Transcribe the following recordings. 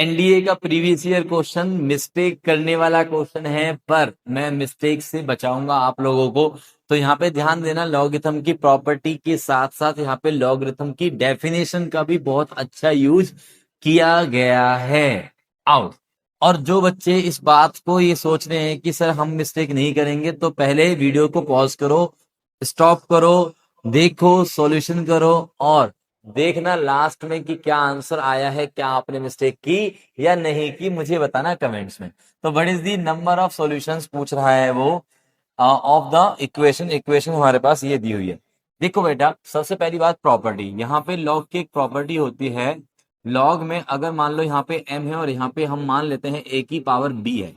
NDA का previous year question mistake करने वाला क्वेश्चन है, पर मैं मिस्टेक से बचाऊंगा आप लोगों को। तो यहाँ पे ध्यान देना, लॉगरिथम की प्रॉपर्टी के साथ साथ यहाँ पे लॉगरिथम की डेफिनेशन का भी बहुत अच्छा यूज किया गया है। आउट। और जो बच्चे इस बात को ये सोच रहे हैं कि सर हम मिस्टेक नहीं करेंगे, तो पहले वीडियो को पॉज करो, स्टॉप करो, देखो, सॉल्यूशन करो, और देखना लास्ट में कि क्या आंसर आया है, क्या आपने मिस्टेक की या नहीं की, मुझे बताना कमेंट्स में। तो what is the number of solutions पूछ रहा है वो ऑफ द इक्वेशन हमारे पास ये दी हुई है। देखो बेटा, सबसे पहली बात प्रॉपर्टी, यहाँ पे लॉग की एक प्रॉपर्टी होती है। लॉग में अगर मान लो यहाँ पे m है और यहाँ पे हम मान लेते हैं a की पावर b है,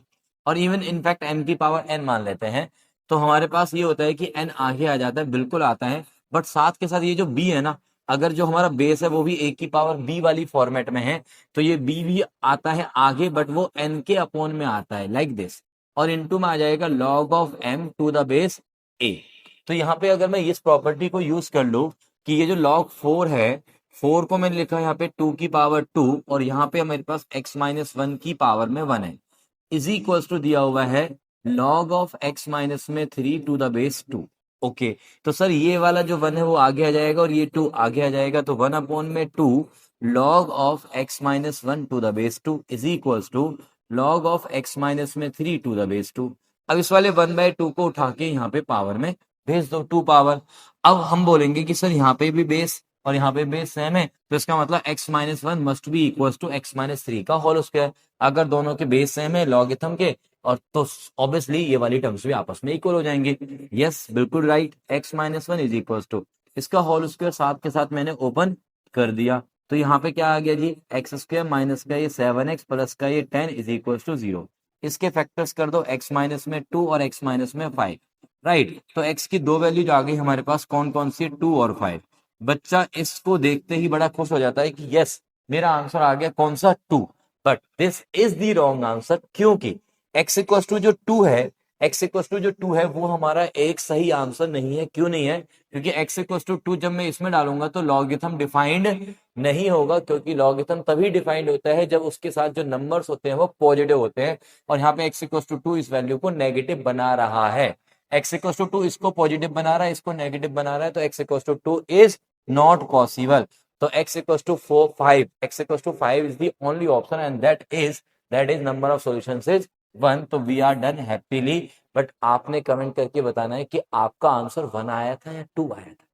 और इवन इनफैक्ट m की पावर n मान लेते हैं, तो हमारे पास ये होता है कि n आगे आ जाता है, बिल्कुल आता है। बट साथ के साथ ये जो b है ना, अगर जो हमारा बेस है वो भी a की पावर b वाली फॉर्मेट में है, तो ये b भी आता है आगे, बट वो n के अपोन में आता है, लाइक दिस। और इनटू में आ जाएगा log of m to the base a। तो यहाँ पे अगर मैं इस प्रॉपर्टी को यूज कर लूं कि ये जो log 4 है, 4 को मैंने लिखा है यहाँ पे 2 की पावर 2, और यहाँ पे मेरे पास x माइनस 1 की पावर में 1 है, इज इक्वल टू दिया हुआ है log ऑफ x माइनस में 3 टू द बेस 2। ओके, तो सर ये वाला जो 1 है वो आगे आ जाएगा और ये 2 आगे आ जाएगा, तो 1 अपॉन में 2 log of x minus 1 to the base 2 is equal to log of x minus में 3 टू द बेस 2। अब इस वाले 1/2 को उठा के यहाँ पे पावर में भेज दो, 2 पावर। अब हम बोलेंगे कि सर यहाँ पे भी बेस और यहाँ पे बेस सेम है, तो इसका मतलब x minus 1 must be equal to x minus 3 का होल स्क्वायर। अगर दोनों के बेस सेम है लॉगरिथम के, और तो ऑब्वियसली ये वाली टर्म्स भी आपस में इक्वल हो जाएंगे। यस, बिल्कुल right, x minus 1 is equal to इसका होल स्क्वायर साथ के साथ मैंने ओपन कर दिया, तो यहाँ पे क्या आ गया जी, एक्स स्क्वायर माइनस का ये 7x प्लस का ये 10 इज इक्वल टू 0। इसके फैक्टर्स कर दो, x माइनस में 2 और x माइनस में 5। राइट, तो x की दो वैल्यूज आ गई हमारे पास, कौन कौन सी, 2 और 5। बच्चा इसको देखते ही बड़ा खुश हो जाता है कि यस मेरा आंसर आ गया, कौन सा, 2। But this is the wrong answer, क्योंकि x इक्वल टू जो 2 है, x इक्वल टू जो 2 है वो हमारा एक सही आंसर नहीं है। क्यों नहीं है? क्योंकि x इक्वल टू 2 जब मैं इसमें डालूंगा तो लॉगरिथम डिफाइंड नहीं होगा, क्योंकि लॉगरिथम तभी डिफाइंड होता है जब उसके साथ जो नंबर्स होते हैं वो पॉजिटिव होते हैं, और यहाँ पे x इक्वल टू 2 इस वैल्यू को नेगेटिव बना रहा है। x इक्वल टू 2 इसको पॉजिटिव बना रहा है, इसको नेगेटिव बना रहा है, तो x equal to 2 is not possible. तो x equal to 5, x equal to 5 is the only option, and that is number of solutions is 1। तो we are done happily. But आपने कमेंट करके बताना है कि आपका आंसर 1 आया था या 2 आया था।